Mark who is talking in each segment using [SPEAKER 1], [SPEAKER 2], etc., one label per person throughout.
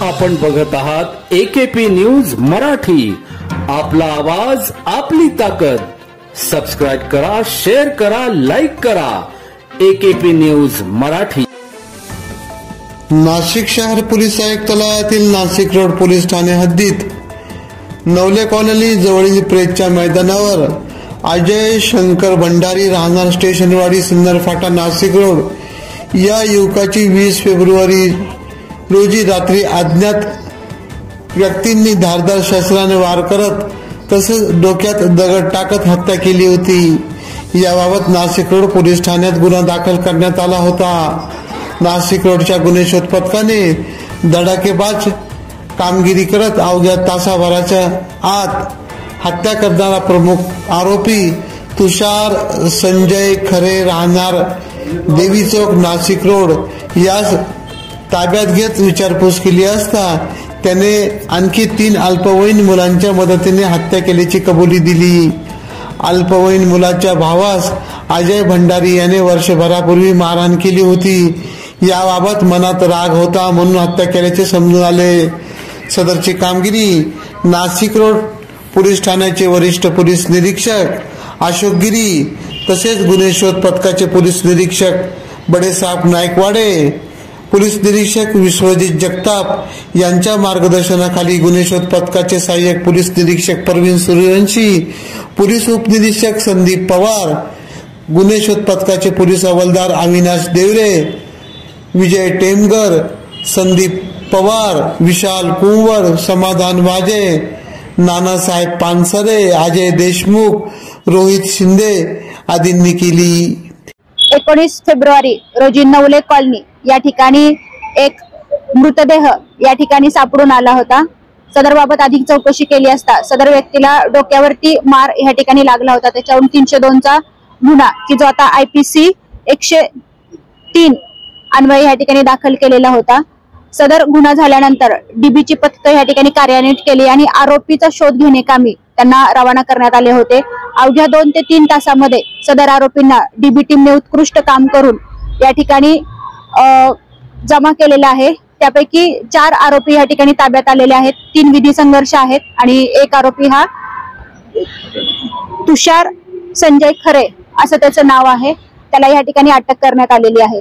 [SPEAKER 1] आपण बघत आहात AKP न्यूज मराठी। आपला आवाज आपली ताकद। सबस्क्राइब करा, शेअर करा, लाईक करा। AKP news Marathi.
[SPEAKER 2] नाशिक शहर पोलीस आयुक्तालयातील नाशिक रोड पोलीस ठाणे हद्दीत नवले कॉलनी जवळील प्रेसच्या मैदानावर अजय शंकर भंडारी राहणार स्टेशनवाडी सिन्नर फाटा नाशिक रोड या युवकाची 20 फेब्रुवारी रोजी रात्री अज्ञात व्यक्तींनी धारदार शस्त्राने वार करत तसेच डोक्यात दगड टाकत हत्या केली होती। याबाबत नाशिक रोड पोलीस ठाण्यात गुन्हा दाखल करण्यात आला होता। नाशिक रोडच्या गुन्हे शोध पथकाने धडाकेबाज कामगिरी करत अवघ्या तासाभराच्या आत हत्या करणारा प्रमुख आरोपी तुषार संजय खरे राहणार देवी चौक नाशिक रोड यास ताब्यात घेत विचारपूस केली असता त्याने आणखी 3 अल्पवयीन मुलांच्या मदतीने हत्या केल्याची कबुली दिली। अल्पवयीन मुलाच्या भावास अजय भंडारी याने वर्षभरापूर्वी मारहाण केली होती। याबाबत मनात राग होता म्हणून हत्या केल्याचे समजून आले। सदरची कामगिरी नाशिक रोड पोलीस ठाण्याचे वरिष्ठ पोलीस निरीक्षक अशोक गिरी तसेच गुन्हे शोध पथकाचे पोलीस निरीक्षक बडेसाहेब नायकवाडे, पोलीस निरीक्षक विश्वजित जगताप यांच्या मार्गदर्शनाखाली गुन्हे शोध पथकाचे सहाय्यक पोलीस निरीक्षक प्रवीण सूर्यवंशी, पोलीस उपनिरीक्षक संदीप पवार, गुन्हे शोध पथकाचे पोलीस हवालदार अविनाश देवरे, विजय टेमगर, संदीप पवार, विशाल कुंवर, समाधान वाजे, नानासाहेब पानसरे, अजय देशमुख, रोहित शिंदे आदींनी केली।
[SPEAKER 3] 19 फेब्रुवारी रोजी नवले कॉलनी या ठिकाणी एक मृतदेह या ठिकाणी सापडून आला होता। सदर बाबत अधिक चौकशी केली असता सदर व्यक्तीला डोक्यावरती मार या ठिकाणी लागला होता। त्याच्यावरून 302 चा गुन्हा की जो आता IPC 103 अन्वये या ठिकाणी दाखल केलेला होता। सदर गुन्हा झाल्यानंतर DBची पथकं या ठिकाणी कार्यान्वित केली आणि आरोपीचा शोध घेण्याकामी त्यांना रवाना करण्यात आले होते। अवघ्या 2 ते 3 तासामध्ये सदर आरोपींना DB टीमने उत्कृष्ट काम करून या ठिकाणी जमा केलेला आहे। त्यापैकी 4 आरोपी या ठिकाणी ताब्यात आलेले आहेत। 3 विधी संघर्ष आहेत आणि एक आरोपी हा तुषार संजय खरे असं त्याचं नाव आहे। त्याला या ठिकाणी अटक करण्यात आलेली आहे।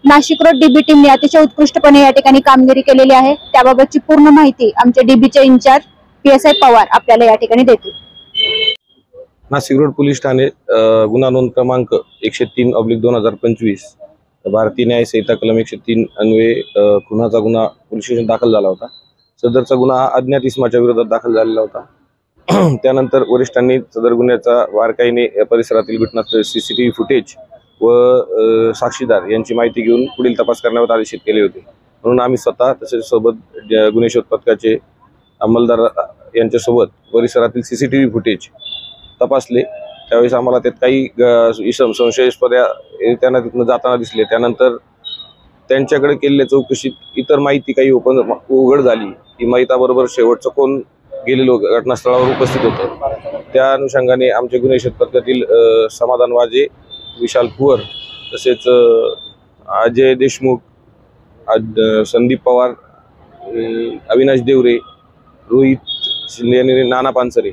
[SPEAKER 3] नाशिक रोड DB टीमने अतिशय उत्कृष्टपणे या ठिकाणी कामगिरी केलेली आहे। त्याबाबतची पूर्ण माहिती आमचे DBचे इंचार्ज PSI पवार आपल्याला या ठिकाणी देतील।
[SPEAKER 4] नाशिक रोड पोलीस ठाणे गुन्हा नोंद क्रमांक 103/2025 भारतीय न्याय संहिता कलम 103 अन्वये खुनाचा गुन्हा पोलीस स्टेशन दाखल झाला होता। सदरचा गुन्हा अज्ञात इसमाच्या विरोधात दाखल झालेला होता। त्यानंतर वरिष्ठांनी सदर गुन्ह्याचा बारकाईने परिसरातील घटनास्थळ CCTV फुटेज व साक्षीदार यांची माहिती घेऊन पुढील तपास करण्यावर आदेशित केले होते। म्हणून आम्ही स्वतः तसेच सोबत गुन्हे शोध पथकाचे अंमलदार यांच्यासोबत परिसरातील CCTV फुटेज तपासले। त्यावेळेस आम्हाला त्यात काही इसम संशयास्पद त्यांना तिथून जाताना दिसले। त्यानंतर त्यांच्याकडे केलेल्या चौकशीत इतर माहिती काही उघड झाली की मैताबरोबर शेवटचं कोण गेलेलो घटनास्थळावर उपस्थित होतं। त्या अनुषंगाने आमचे गुन्हे शोध पथकातील समाधान वाजे, विशाल कुंवर तसेच अजय देशमुख, संदीप पवार, अविनाश देवरे, रोहित शिंदे आणि नाना पानसरे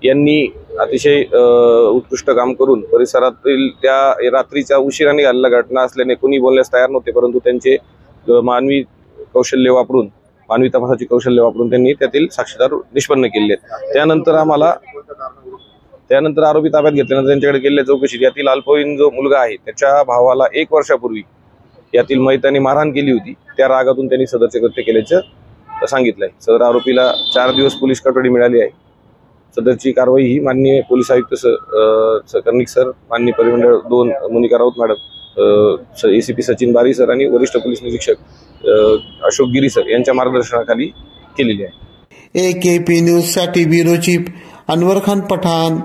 [SPEAKER 4] यांनी अतिशय उत्कृष्ट काम करून परिसरातील त्या रात्रीच्या उशिराने झालेल्या घटना असल्याने कोणी बोलण्यास तयार नव्हते, परंतु त्यांचे मानवी तपासाची कौशल्य वापरून त्यांनी त्यातील साक्षीदार निष्पन्न केले। त्यानंतर आरोपी ताब्यात घेतल्यानंतर त्यांच्याकडे केलेल्या चौकशीत यातील अल्पवयीन जो मुलगा आहे त्याच्या भावाला 1 वर्षापूर्वी यातील मैताने मारहाण केली होती। त्या रागातून त्यांनी सदरचे कृत्य केल्याचं सांगितलंय। सदर आरोपीला 4 दिवस पोलीस कस्टडी मिळाली आहे। सदरची कारवाई ही माननीय पोलीस आयुक्त कर्णिक सर, माननीय परिमंडळ 2 मोनिका राऊत मॅडम, ACP सचिन बारी सर आणि वरिष्ठ पोलीस निरीक्षक अशोक गिरी सर यांच्या मार्गदर्शनाखाली केलेली आहे।
[SPEAKER 2] AKP न्यूज साठी ब्युरो चीफ अनवर खान पठाण।